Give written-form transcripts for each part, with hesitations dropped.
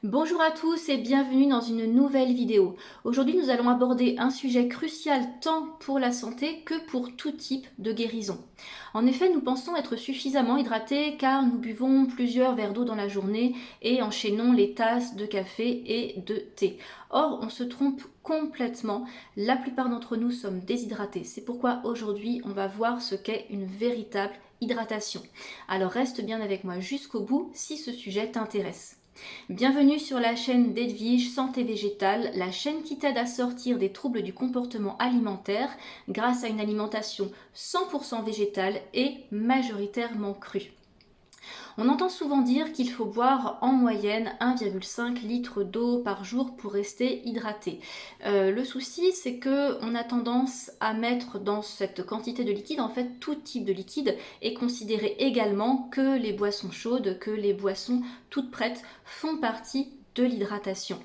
Bonjour à tous et bienvenue dans une nouvelle vidéo. Aujourd'hui nous allons aborder un sujet crucial tant pour la santé que pour tout type de guérison. En effet, nous pensons être suffisamment hydratés car nous buvons plusieurs verres d'eau dans la journée et enchaînons les tasses de café et de thé. Or, on se trompe complètement, la plupart d'entre nous sommes déshydratés. C'est pourquoi aujourd'hui on va voir ce qu'est une véritable hydratation. Alors reste bien avec moi jusqu'au bout si ce sujet t'intéresse. Bienvenue sur la chaîne d'Edwige Santé Végétale, la chaîne qui t'aide à sortir des troubles du comportement alimentaire grâce à une alimentation 100% végétale et majoritairement crue. On entend souvent dire qu'il faut boire en moyenne 1,5 litre d'eau par jour pour rester hydraté. Le souci, c'est que on a tendance à mettre dans cette quantité de liquide, en fait, tout type de liquide et considérer également que les boissons chaudes, que les boissons toutes prêtes font partie de l'hydratation.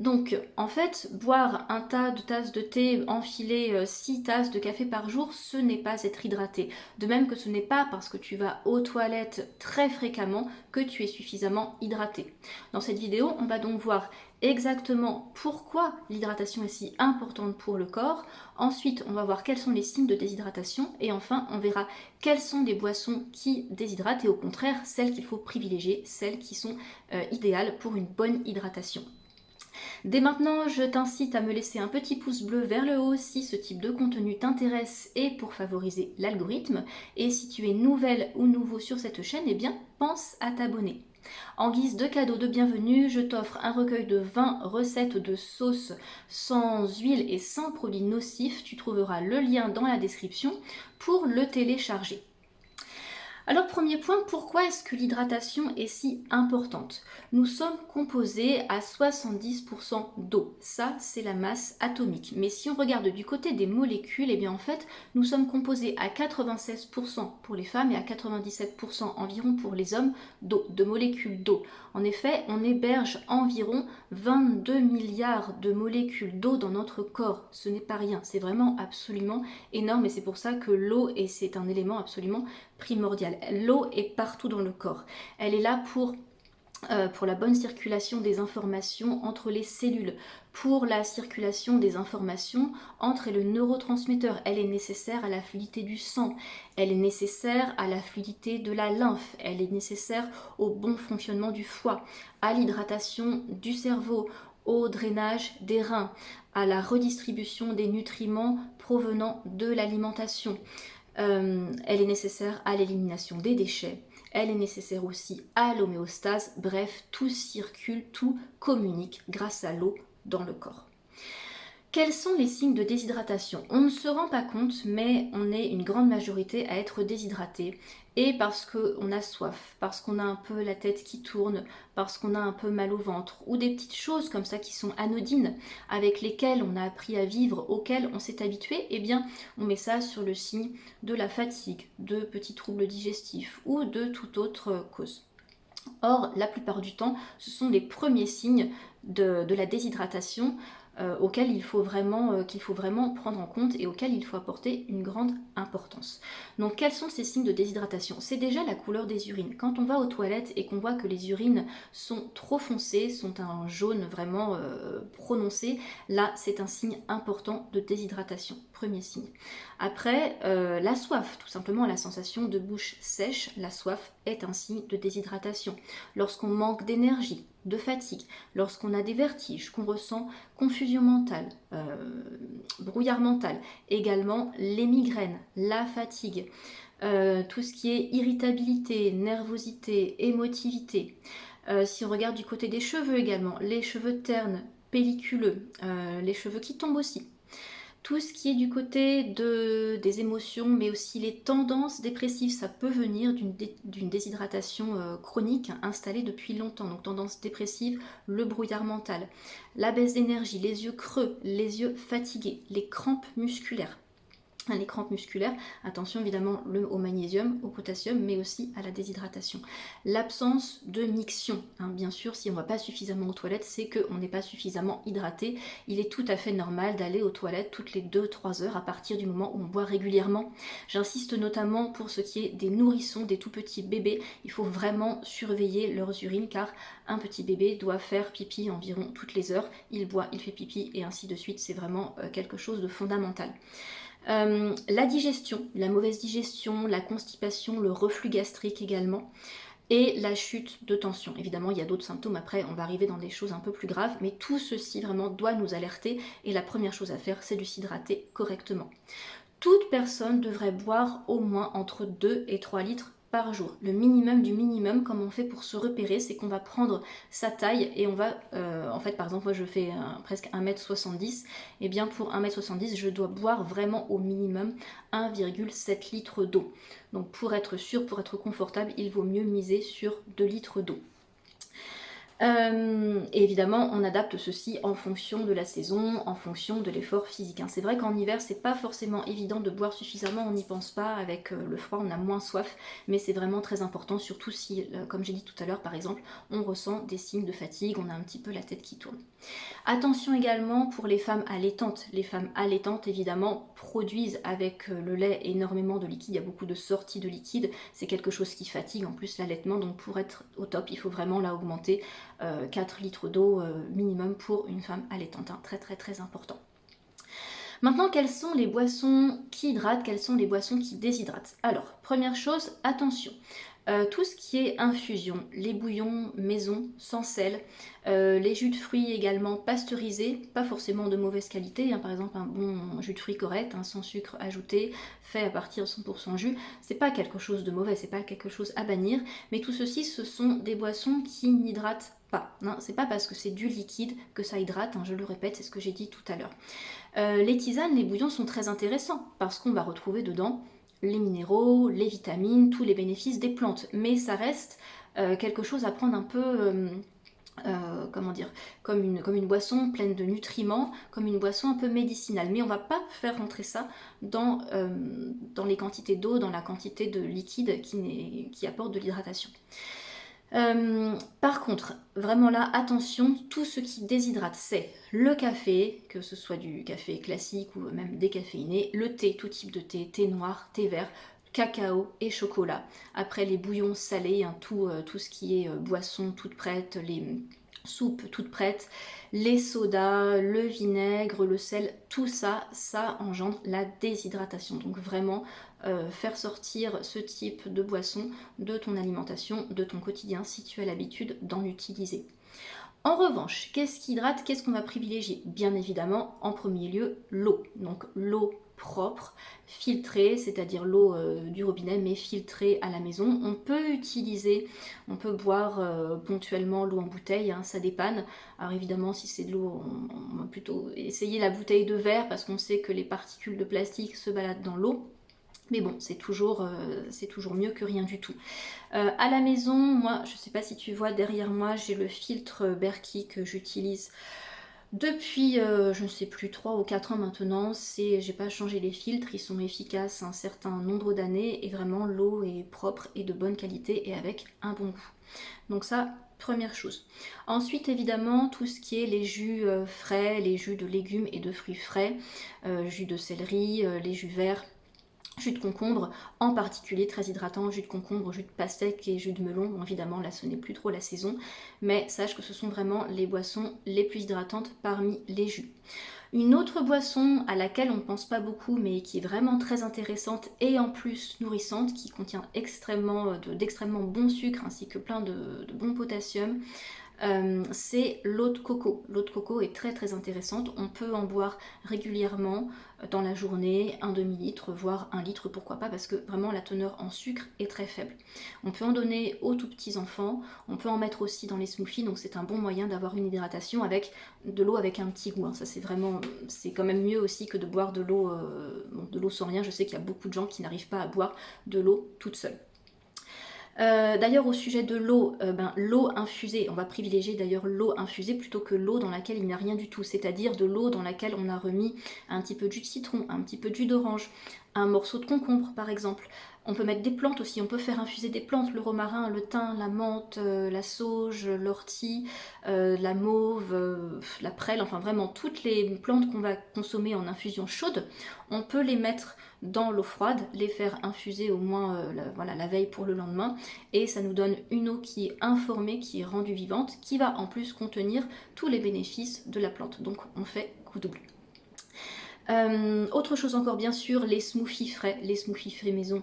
Donc, en fait, boire un tas de tasses de thé, enfiler 6 tasses de café par jour, ce n'est pas être hydraté. De même que ce n'est pas parce que tu vas aux toilettes très fréquemment que tu es suffisamment hydraté. Dans cette vidéo, on va donc voir exactement pourquoi l'hydratation est si importante pour le corps. Ensuite, on va voir quels sont les signes de déshydratation. Et enfin, on verra quelles sont les boissons qui déshydratent et au contraire, celles qu'il faut privilégier, celles qui sont idéales pour une bonne hydratation. Dès maintenant, je t'incite à me laisser un petit pouce bleu vers le haut si ce type de contenu t'intéresse et pour favoriser l'algorithme. Et si tu es nouvelle ou nouveau sur cette chaîne, eh bien, pense à t'abonner. En guise de cadeau de bienvenue, je t'offre un recueil de 20 recettes de sauces sans huile et sans produits nocifs. Tu trouveras le lien dans la description pour le télécharger. Alors premier point, pourquoi est-ce que l'hydratation est si importante? Nous sommes composés à 70% d'eau, ça c'est la masse atomique. Mais si on regarde du côté des molécules, eh bien en fait nous sommes composés à 96% pour les femmes et à 97% environ pour les hommes d'eau, de molécules d'eau. En effet, on héberge environ 22 milliards de molécules d'eau dans notre corps. Ce n'est pas rien, c'est vraiment absolument énorme et c'est pour ça que l'eau, et c'est un élément absolument primordial. L'eau est partout dans le corps. Elle est là pour la bonne circulation des informations entre les cellules, pour la circulation des informations entre le neurotransmetteur. Elle est nécessaire à la fluidité du sang, elle est nécessaire à la fluidité de la lymphe, elle est nécessaire au bon fonctionnement du foie, à l'hydratation du cerveau, au drainage des reins, à la redistribution des nutriments provenant de l'alimentation. Elle est nécessaire à l'élimination des déchets, elle est nécessaire aussi à l'homéostase, bref, tout circule, tout communique grâce à l'eau dans le corps. Quels sont les signes de déshydratation? On ne se rend pas compte, mais on est une grande majorité à être déshydraté. Et parce qu'on a soif, parce qu'on a un peu la tête qui tourne, parce qu'on a un peu mal au ventre, ou des petites choses comme ça qui sont anodines, avec lesquelles on a appris à vivre, auxquelles on s'est habitué, eh bien on met ça sur le signe de la fatigue, de petits troubles digestifs ou de toute autre cause. Or, la plupart du temps, ce sont les premiers signes de la déshydratation auxquels qu'il faut vraiment prendre en compte et auxquels il faut apporter une grande importance. Donc quels sont ces signes de déshydratation? C'est déjà la couleur des urines. Quand on va aux toilettes et qu'on voit que les urines sont trop foncées, sont un jaune vraiment prononcé, là c'est un signe important de déshydratation. Premier signe. Après, la soif, tout simplement la sensation de bouche sèche, la soif est un signe de déshydratation. Lorsqu'on manque d'énergie, de fatigue, lorsqu'on a des vertiges, qu'on ressent confusion mentale, brouillard mental, également les migraines, la fatigue, tout ce qui est irritabilité, nervosité, émotivité. Si on regarde du côté des cheveux également, les cheveux ternes, pelliculeux, les cheveux qui tombent aussi. Tout ce qui est du côté des émotions, mais aussi les tendances dépressives, ça peut venir d'une déshydratation chronique installée depuis longtemps. Donc tendance dépressive, le brouillard mental, la baisse d'énergie, les yeux creux, les yeux fatigués, les crampes musculaires. les crampes musculaires. Attention évidemment au magnésium, au potassium, mais aussi à la déshydratation. L'absence de miction, hein, bien sûr, si on ne va pas suffisamment aux toilettes, c'est qu'on n'est pas suffisamment hydraté. Il est tout à fait normal d'aller aux toilettes toutes les 2-3 heures à partir du moment où on boit régulièrement. J'insiste notamment pour ce qui est des nourrissons, des tout petits bébés. Il faut vraiment surveiller leurs urines car un petit bébé doit faire pipi environ toutes les heures. Il boit, il fait pipi et ainsi de suite. C'est vraiment quelque chose de fondamental. La digestion, la mauvaise digestion, la constipation, le reflux gastrique également, et la chute de tension. Évidemment, il y a d'autres symptômes, après on va arriver dans des choses un peu plus graves, mais tout ceci vraiment doit nous alerter, et la première chose à faire, c'est de s'hydrater correctement. Toute personne devrait boire au moins entre 2 et 3 litres par jour. Le minimum du minimum, comme on fait pour se repérer, c'est qu'on va prendre sa taille et on va, en fait par exemple moi je fais presque 1m70, et bien pour 1m70 je dois boire vraiment au minimum 1,7 litres d'eau. Donc pour être sûr, pour être confortable, il vaut mieux miser sur 2 litres d'eau. Et évidemment, on adapte ceci en fonction de la saison, en fonction de l'effort physique. C'est vrai qu'en hiver, c'est pas forcément évident de boire suffisamment, on n'y pense pas, avec le froid, on a moins soif, mais c'est vraiment très important, surtout si, comme j'ai dit tout à l'heure, par exemple, on ressent des signes de fatigue, on a un petit peu la tête qui tourne. Attention également pour les femmes allaitantes. Les femmes allaitantes, évidemment, produisent avec le lait énormément de liquide, il y a beaucoup de sorties de liquide, c'est quelque chose qui fatigue en plus l'allaitement, donc pour être au top, il faut vraiment la augmenter. 4 litres d'eau minimum pour une femme allaitante, très très très important. Maintenant, quelles sont les boissons qui hydratent, quelles sont les boissons qui déshydratent? Alors, première chose, attention, tout ce qui est infusion, les bouillons maison, sans sel, les jus de fruits également pasteurisés, pas forcément de mauvaise qualité, par exemple un bon jus de fruits correct, sans sucre ajouté, fait à partir de 100% jus, c'est pas quelque chose de mauvais, c'est pas quelque chose à bannir, mais tout ceci, ce sont des boissons qui n'hydratent pas. C'est pas parce que c'est du liquide que ça hydrate, je le répète, c'est ce que j'ai dit tout à l'heure. Les tisanes, les bouillons sont très intéressants parce qu'on va retrouver dedans les minéraux, les vitamines, tous les bénéfices des plantes. Mais ça reste quelque chose à prendre un peu, comment dire, comme une boisson pleine de nutriments, comme une boisson un peu médicinale. Mais on va pas faire rentrer ça dans les quantités d'eau, dans la quantité de liquide qui apporte de l'hydratation. Par contre, vraiment là, attention, tout ce qui déshydrate, c'est le café, que ce soit du café classique ou même décaféiné, le thé, tout type de thé, thé noir, thé vert, cacao et chocolat. Après les bouillons salés, tout ce qui est boisson toute prête, les soupes toutes prêtes, les sodas, le vinaigre, le sel, tout ça, ça engendre la déshydratation. Donc vraiment, faire sortir ce type de boisson de ton alimentation, de ton quotidien, si tu as l'habitude d'en utiliser. En revanche, qu'est-ce qui hydrate? Qu'est-ce qu'on va privilégier? Bien évidemment, en premier lieu, l'eau. Donc l'eau propre, filtrée, c'est-à-dire l'eau du robinet, mais filtrée à la maison. On peut boire ponctuellement l'eau en bouteille, ça dépanne. Alors évidemment, si c'est de l'eau, on va plutôt essayer la bouteille de verre parce qu'on sait que les particules de plastique se baladent dans l'eau. Mais bon, c'est toujours mieux que rien du tout. À la maison, moi, je ne sais pas si tu vois derrière moi, j'ai le filtre Berkey que j'utilise depuis, je ne sais plus, 3 ou 4 ans maintenant. J'ai pas changé les filtres, ils sont efficaces un certain nombre d'années et vraiment l'eau est propre et de bonne qualité et avec un bon goût. Donc ça, première chose. Ensuite, évidemment, tout ce qui est les jus frais, les jus de légumes et de fruits frais, jus de céleri, les jus verts, jus de concombre, en particulier très hydratant, jus de concombre, jus de pastèque et jus de melon. Bon, évidemment, là ce n'est plus trop la saison, mais sache que ce sont vraiment les boissons les plus hydratantes parmi les jus. Une autre boisson à laquelle on ne pense pas beaucoup, mais qui est vraiment très intéressante et en plus nourrissante, qui contient d'extrêmement bon sucre ainsi que plein de bon potassium, c'est l'eau de coco. L'eau de coco est très très intéressante, on peut en boire régulièrement dans la journée, un demi-litre, voire 1 litre, pourquoi pas, parce que vraiment la teneur en sucre est très faible. On peut en donner aux tout petits enfants, on peut en mettre aussi dans les smoothies, donc c'est un bon moyen d'avoir une hydratation avec de l'eau avec un petit goût. Ça c'est quand même mieux aussi que de boire de l'eau sans rien. Je sais qu'il y a beaucoup de gens qui n'arrivent pas à boire de l'eau toute seule. D'ailleurs, au sujet de l'eau, l'eau infusée, on va privilégier d'ailleurs l'eau infusée plutôt que l'eau dans laquelle il n'y a rien du tout, c'est-à-dire de l'eau dans laquelle on a remis un petit peu de jus de citron, un petit peu de jus d'orange, un morceau de concombre par exemple. On peut mettre des plantes aussi, on peut faire infuser des plantes, le romarin, le thym, la menthe, la sauge, l'ortie, la mauve, la prêle, enfin vraiment toutes les plantes qu'on va consommer en infusion chaude, on peut les mettre dans l'eau froide, les faire infuser au moins la veille pour le lendemain, et ça nous donne une eau qui est informée, qui est rendue vivante, qui va en plus contenir tous les bénéfices de la plante. Donc on fait coup double. Autre chose encore, bien sûr, les smoothies frais. Les smoothies frais maison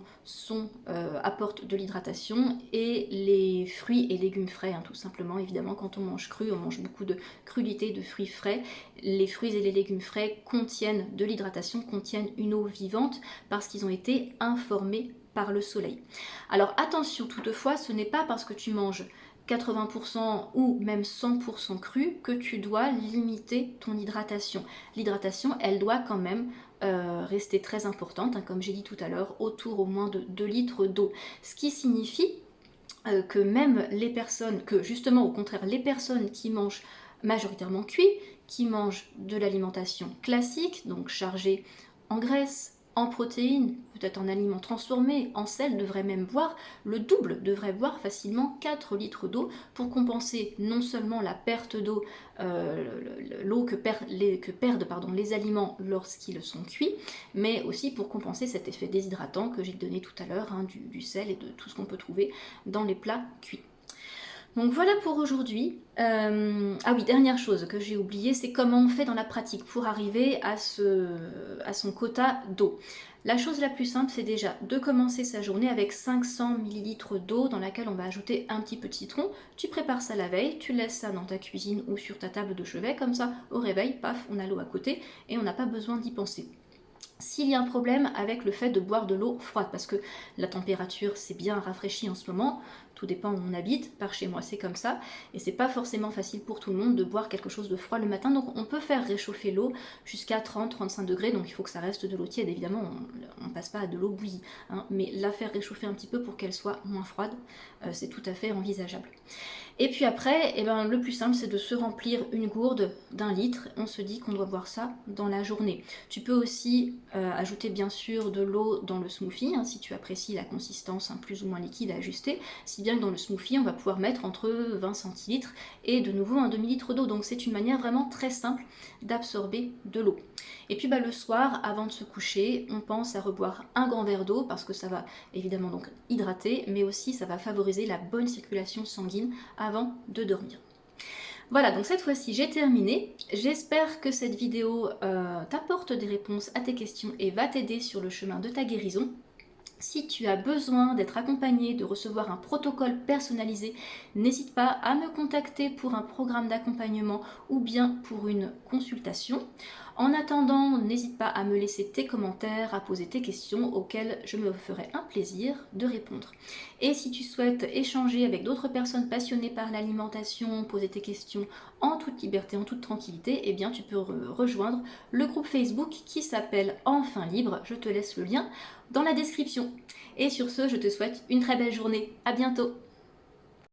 apportent de l'hydratation, et les fruits et légumes frais, tout simplement. Évidemment, quand on mange cru, on mange beaucoup de crudités, de fruits frais. Les fruits et les légumes frais contiennent de l'hydratation, contiennent une eau vivante parce qu'ils ont été informés par le soleil. Alors attention toutefois, ce n'est pas parce que tu manges 80% ou même 100% cru que tu dois limiter ton hydratation. L'hydratation, elle doit quand même rester très importante, comme j'ai dit tout à l'heure, autour au moins de 2 litres d'eau. Ce qui signifie que même les personnes, que justement au contraire les personnes qui mangent majoritairement cuit, qui mangent de l'alimentation classique, donc chargée en graisse, en protéines, peut-être en aliments transformés, en sel, devraient même boire le double, devraient boire facilement 4 litres d'eau pour compenser non seulement la perte d'eau, l'eau que perdent les aliments lorsqu'ils sont cuits, mais aussi pour compenser cet effet déshydratant que j'ai donné tout à l'heure, du sel et de tout ce qu'on peut trouver dans les plats cuits. Donc voilà pour aujourd'hui. Ah oui, dernière chose que j'ai oublié, c'est comment on fait dans la pratique pour arriver à son quota d'eau. La chose la plus simple, c'est déjà de commencer sa journée avec 500 ml d'eau dans laquelle on va ajouter un petit peu de citron. Tu prépares ça la veille, tu laisses ça dans ta cuisine ou sur ta table de chevet, comme ça au réveil, paf, on a l'eau à côté et on n'a pas besoin d'y penser. S'il y a un problème avec le fait de boire de l'eau froide, parce que la température s'est bien rafraîchie en ce moment, tout dépend où on habite, par chez moi c'est comme ça, et c'est pas forcément facile pour tout le monde de boire quelque chose de froid le matin, donc on peut faire réchauffer l'eau jusqu'à 30-35 degrés, donc il faut que ça reste de l'eau tiède, évidemment on passe pas à de l'eau bouillie, mais la faire réchauffer un petit peu pour qu'elle soit moins froide, c'est tout à fait envisageable. Et puis après, le plus simple c'est de se remplir une gourde d'1 litre, on se dit qu'on doit boire ça dans la journée. Tu peux aussi ajouter bien sûr de l'eau dans le smoothie, si tu apprécies la consistance plus ou moins liquide à ajuster, si bien que dans le smoothie on va pouvoir mettre entre 20 centilitres et de nouveau un demi-litre d'eau, donc c'est une manière vraiment très simple d'absorber de l'eau. Et puis le soir, avant de se coucher, on pense à reboire un grand verre d'eau parce que ça va évidemment donc hydrater, mais aussi ça va favoriser la bonne circulation sanguine avant de dormir. Voilà, donc cette fois-ci j'ai terminé. J'espère que cette vidéo t'apporte des réponses à tes questions et va t'aider sur le chemin de ta guérison. Si tu as besoin d'être accompagné, de recevoir un protocole personnalisé, n'hésite pas à me contacter pour un programme d'accompagnement ou bien pour une consultation. En attendant, n'hésite pas à me laisser tes commentaires, à poser tes questions auxquelles je me ferai un plaisir de répondre. Et si tu souhaites échanger avec d'autres personnes passionnées par l'alimentation, poser tes questions en toute liberté, en toute tranquillité, eh bien tu peux rejoindre le groupe Facebook qui s'appelle Enfin Libre. Je te laisse le lien dans la description. Et sur ce, je te souhaite une très belle journée. À bientôt.